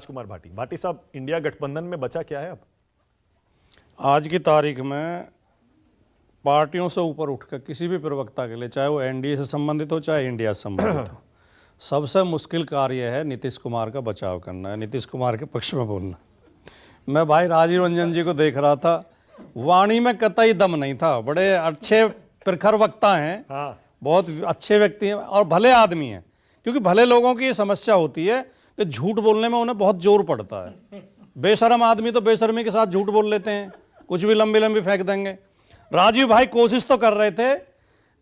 राजकुमार भाटी। भाटी साहब, इंडिया गठबंधन में बचा क्या है अब? आज की तारीख में पार्टियों से ऊपर उठकर किसी भी प्रवक्ता के लिए, चाहे वो एनडीए से संबंधित हो चाहे इंडिया से संबंधित हो, सबसे मुश्किल कार्य है नीतीश कुमार का बचाव करना है, नीतीश कुमार के पक्ष में बोलना। मैं भाई राजीव रंजन जी को देख रहा था, वाणी में कतई दम नहीं था। बड़े अच्छे प्रखर वक्ता हैं, बहुत अच्छे व्यक्ति हैं और भले आदमी हैं, क्योंकि भले लोगों की ये समस्या होती है कि झूठ बोलने में उन्हें बहुत जोर पड़ता है। बेशर्म आदमी तो बेशर्मी के साथ झूठ बोल लेते हैं, कुछ भी लंबी लंबी फेंक देंगे। राजीव भाई कोशिश तो कर रहे थे,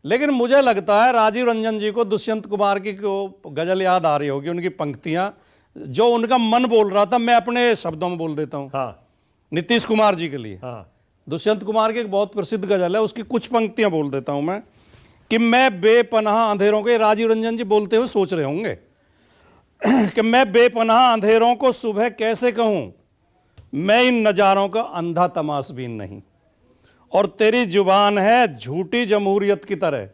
लेकिन मुझे लगता है राजीव रंजन जी को दुष्यंत कुमार की गजल याद आ रही होगी, उनकी पंक्तियां, जो उनका मन बोल रहा था। मैं अपने शब्दों में बोल देता हूं नीतीश कुमार जी के लिए। दुष्यंत कुमार की एक बहुत प्रसिद्ध गजल है, उसकी कुछ पंक्तियां बोल देता हूं मैं, कि मैं बेपनाह अंधेरों के, राजीव रंजन जी बोलते हुए सोच रहे होंगे कि मैं बेपनाह अंधेरों को सुबह कैसे कहूं, मैं इन नजारों का अंधा तमाशबीन नहीं, और तेरी जुबान है झूठी जमहूरियत की तरह,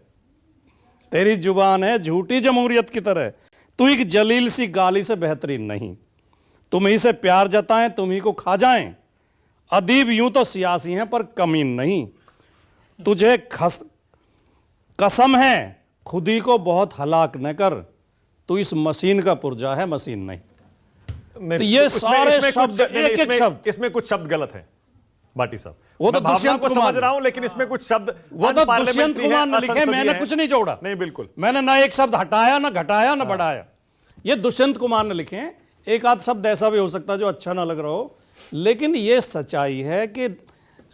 तेरी जुबान है झूठी जमहूरियत की तरह, तू एक जलील सी गाली से बेहतरीन नहीं, तुम ही से प्यार जताएं तुम ही को खा जाएं, अदीब यूं तो सियासी हैं पर कमीन नहीं, तुझे कसम है खुदी को बहुत हलाक न कर, तू इस मशीन का पुर्जा है मशीन नहीं। तो ये सारे शब्द, एक एक शब्द, इसमें कुछ शब्द गलत है भाटी साहब। वो तो दुष्यंत कुमार समझ रहा हूं, लेकिन इसमें कुछ शब्द, वो तो दुष्यंत कुमार ने लिखे, मैंने कुछ नहीं जोड़ा। नहीं, बिल्कुल मैंने ना एक शब्द हटाया, ना घटाया, ना बढ़ाया। ये दुष्यंत कुमार ने लिखे हैं। एक आध शब्द ऐसा भी हो सकता है जो अच्छा ना लग रहा हो, लेकिन ये सच्चाई है कि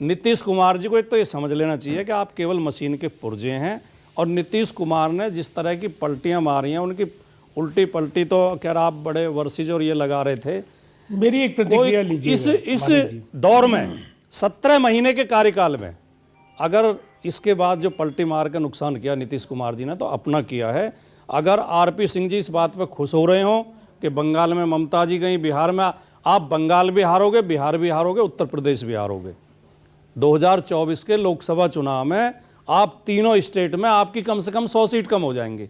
नीतीश कुमार जी को एक तो ये समझ लेना चाहिए कि आप केवल मशीन के पुर्जे हैं, और नीतीश कुमार ने जिस तरह की पलटियां मारी हैं, उनकी उल्टी पलटी तो खैर आप बड़े वर्सेज और ये लगा रहे थे। मेरी एक प्रतिक्रिया लीजिए। इस दौर में 17 महीने के कार्यकाल में अगर इसके बाद जो पलटी मार का नुकसान किया नीतीश कुमार जी ने, तो अपना किया है। अगर आरपी सिंह जी इस बात पे खुश हो रहे हो कि बंगाल में ममता जी गई, बिहार में, आप बंगाल भी हारोगे, बिहार भी हारोगे, उत्तर प्रदेश भी हारोगे। 2024 के लोकसभा चुनाव में आप तीनों स्टेट में आपकी कम से कम 100 सीट कम हो जाएंगी,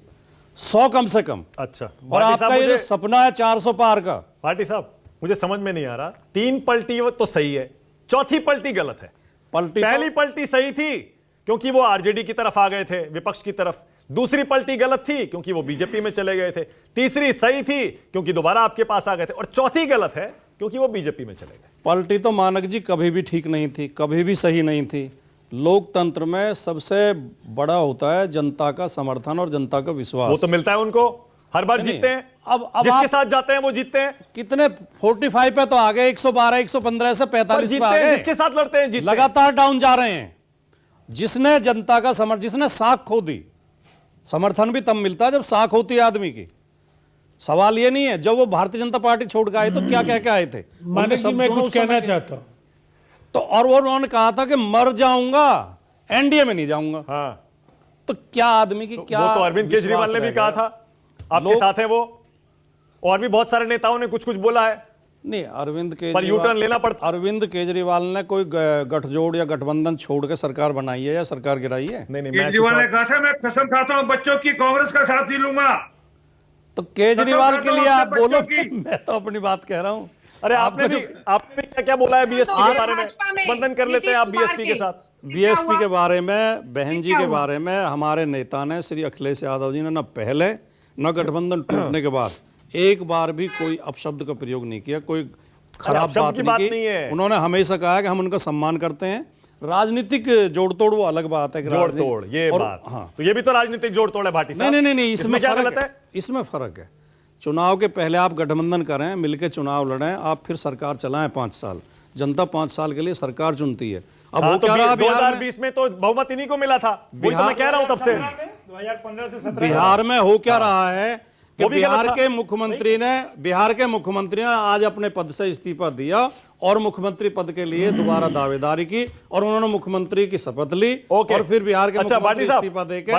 100 कम से कम। अच्छा, और आपका ये जो सपना है 400 पार का, भाटी साहब मुझे समझ में नहीं आ रहा। 3 पलटी तो सही है, चौथी पलटी गलत है। पहली पलटी सही थी क्योंकि वो आरजेडी की तरफ आ गए थे, विपक्ष की तरफ। दूसरी पलटी गलत थी क्योंकि वो बीजेपी में चले गए थे। तीसरी सही थी क्योंकि दोबारा आपके पास आ गए थे, और चौथी गलत है क्योंकि वो बीजेपी में चले गए। पलटी तो मानक जी कभी भी ठीक नहीं थी, कभी भी सही नहीं थी। लोकतंत्र में सबसे बड़ा होता है जनता का समर्थन और जनता का विश्वास। वो तो मिलता है उनको, हर बार जीतते हैं। अब जिसके साथ जाते हैं वो जीतते हैं। कितने 45 पे तो आ गए, 112, 115 से 45 पे आ गए। जिसके साथ लड़ते हैं जीतते हैं। लगातार डाउन जा रहे हैं। जिसने जनता का समर्थन, जिसने साख खो दी, समर्थन भी तब मिलता है जब साख होती है आदमी की। सवाल ये नहीं है जब वो भारतीय जनता पार्टी छोड़ के आए तो क्या क्या क्या आए थे। मैं कुछ कहना चाहता हूं तो, और वो उन्होंने कहा था कि मर जाऊंगा, एनडीए में नहीं जाऊंगा। तो क्या आदमी की क्या, वो तो अरविंद केजरीवाल ने भी कहा था, आपके साथ है वो, और भी बहुत सारे नेताओं ने कुछ कुछ बोला है। नहीं, अरविंद केजरीवाल पर यू टर्न लेना पड़ता। अरविंद केजरीवाल ने कोई गठजोड़ या गठबंधन छोड़ के सरकार बनाई है या सरकार गिराई है? नहीं, केजरीवाल ने कहा था मैं कसम खाता हूं बच्चों की कांग्रेस का साथ ही लूंगा। तो केजरीवाल के लिए आप बोलो, मैं तो अपनी बात कह रहा हूं। अरे आपने भी क्या क्या बोला है बीएसपी के बारे में? बंधन कर लेते हैं आप बीएसपी के साथ। बीएसपी के बारे में, बहन जी के बारे में हमारे नेता ने, श्री अखिलेश यादव जी ने, न पहले न गठबंधन टूटने के बाद एक बार भी कोई अपशब्द का प्रयोग नहीं किया, कोई खराब बात नहीं की। उन्होंने हमेशा कहा कि हम उनका सम्मान करते हैं। राजनीतिक जोड़ तोड़ वो अलग बात है। जोड़ तोड़ ये बात, हाँ, तो ये भी तो राजनीतिक जोड़ तोड़ है भाटी साहब। नहीं, इसमें क्या गलत है? इसमें फर्क है। चुनाव के पहले आप गठबंधन करें, मिलकर चुनाव लड़ें, आप फिर सरकार चलाएं 5 साल। जनता 5 साल के लिए सरकार चुनती है। अब वो क्या रहा, 2020 में तो बहुमत इन्हीं को मिला था। वही तो मैं कह रहा हूं तब से। 2015 से 17 बिहार में हो क्या रहा है कि बिहार के मुख्यमंत्री ने आज अपने पद से इस्तीफा दिया और मुख्यमंत्री पद के लिए दोबारा दावेदारी की, और उन्होंने मुख्यमंत्री की शपथ ली, और फिर बिहार के मुख्यमंत्री इस्तीफा देकर